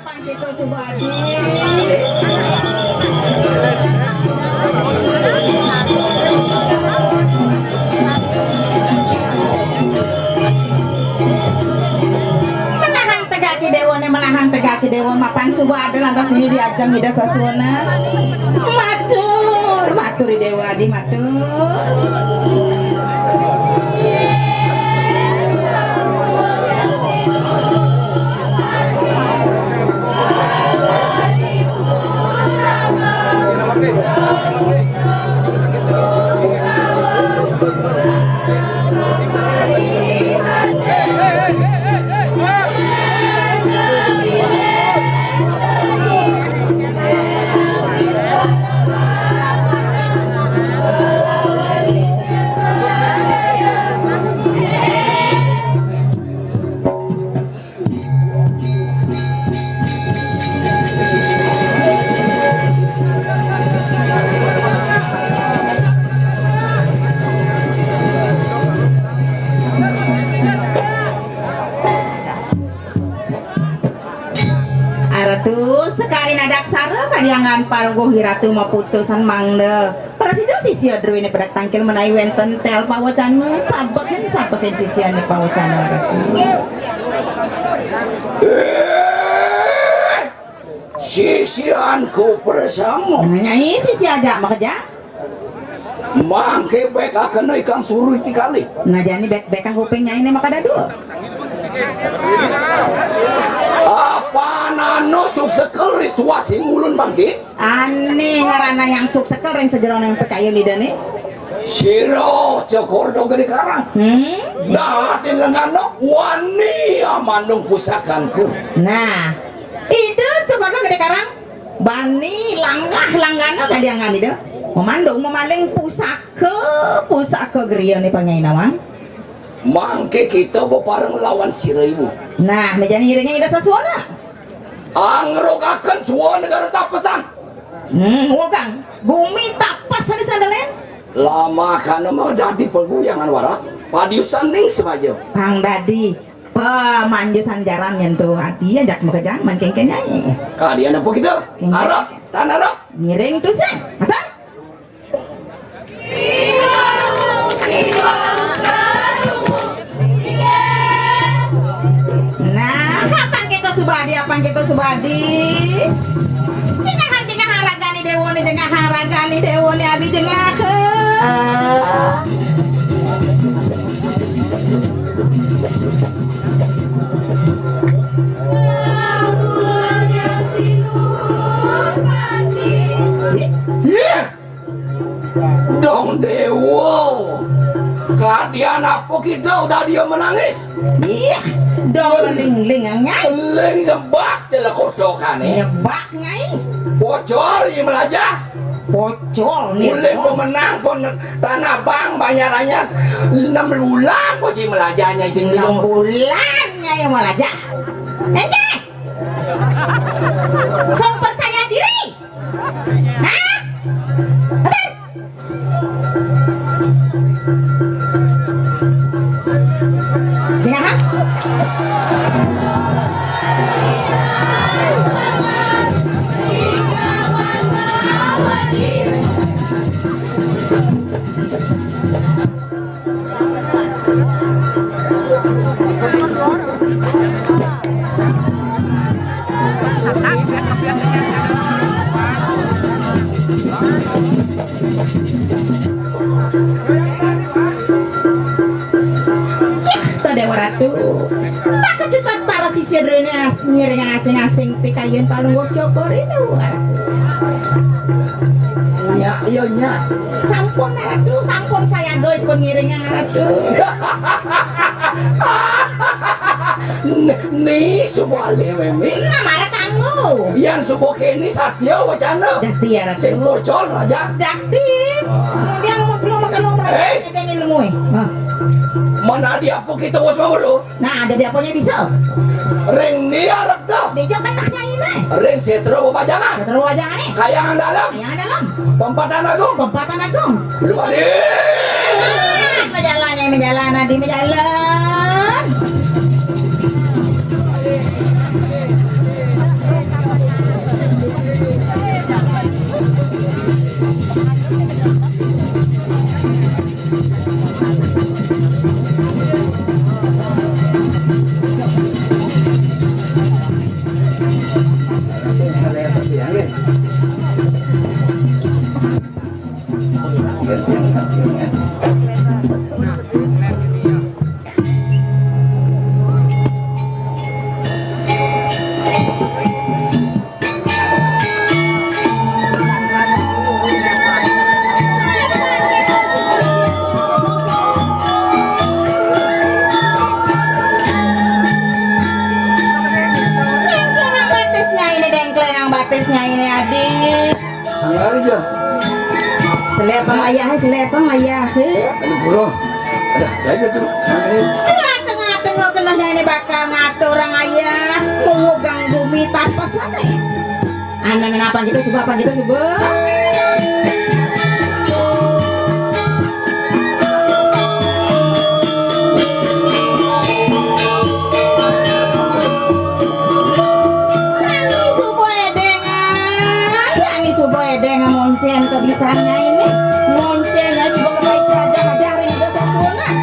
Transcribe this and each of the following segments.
Pandito Subadi. Melahan tegaki dewa mapan Subadi lantas ini diajang ida saswana. Matur, matur dewa di matur. Kadiangan palgo hiratu maputusan mangde prasido sisio drwene pada tangkil menai wenten tel pawacan sabaken sisian pawacan sisianku bersama nyai sisi aja makerja mangke bek akan ikan suruh kali ngajani bek kuping nyai ini maka ada dua apa nano suksekel ristuasi ngulun mangke aneh ngarana yang suksekel ring sejeron yang pekayu lidane siro cokor dogeri karang dahatin lengano wani amandung pusakanku nah itu cokor dogeri karang bani langgano kadiangan itu memandung memaling pusaka geria nih pangai nawang mangke kita bepareng lawan siraibu nah menjadi iringnya ida sasuana angrokakan suara negara tapesan wakang bumi tapasan di sandalen lama karena mau dadi peguyangan warat padiusan ning semaja pang dadi pemanjusan jaran nyentuh adi ajak mekejang mankeng nyai kalian apa kita Arab tanah Arab ngiring tuh sen mata Apang kita subadi cengahan haragani dewone cengahan haragani dewone adi cengahan dong dewo kadian apa kita udah dia menangis iya dong ling nyai ling ngebak celah kodokan nyebak nyai bocor ya melajah bocor mulai pemenang pun tanah bang bayarannya 6 bulan kok si melajahnya 6 bulan nyai melajah nyai so percaya diri hah jangan maka cetat para sisir ini ngiring asing-asing pikayun palung cokor itu nya sampun ratu sampun saya goy pun ngiringnya ratu nih subale memi nama kamu yang subuh kini satya wacana dakti ya ratu sing bocor aja dakti yang maklum ada ilmu mana dia apa kita was mau nah ada dia punya bisa ring ni arab dah dia jangan naknya ini ring setro bajangan nih kayangan dalam pempatan agung belum ada menjalan Adi menjalan Selepang ayah. Aduh bro. Ada lagi tuh. Tengah-tengah kenanya ini bakal ngatur orang ayah. Mengugang bumi tanpa sana. Anak apa gitu subuh apa gitu subuh. Dengan moncen kebisaannya ini moncennya sebagai baik aja ngajarin udah sasunat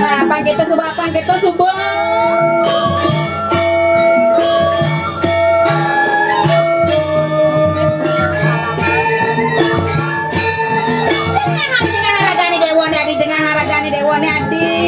nah apaan kita subuh dewane adik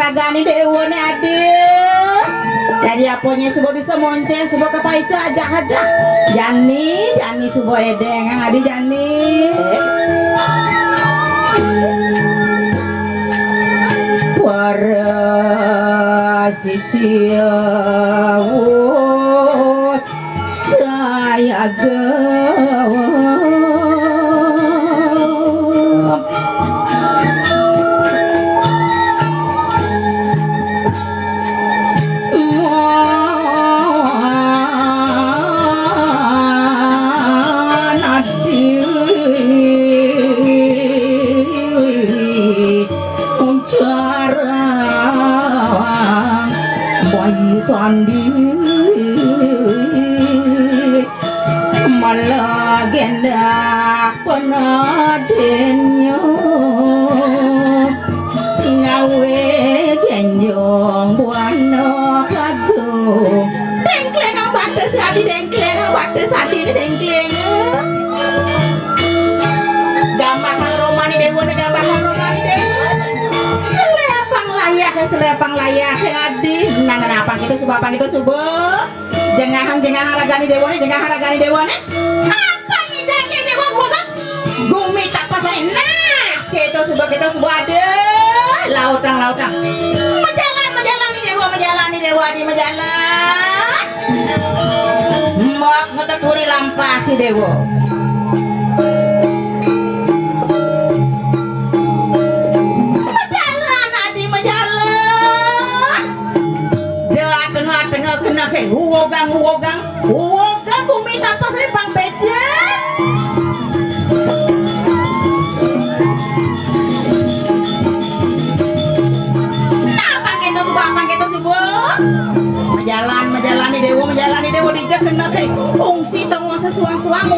ragani dewane adik jadi aponya sebuah bisa monceng sebuah kepaica aja Jani sebuah edeng yang adik Jani para sisiawut saya gawat Sandi malah gendak penadennya ngawe genjong buana kagung dengkleng ang batas adi dengkleng ang batas adi dengkleng gambahan romani dewa selepang layak adi nangan apa kita subuh jengahang ragani dewane apa ngidangnya dewa gua gumi tak pasarin nah kita subuh ada lautang menjalani dewa di menjalan mak ngeteturi lampah di dewa Uwogang bumi tanpa seripang becek nah pangkita subuh menjalani dewa dijak kena kayak ungsi tongong sesuang-suang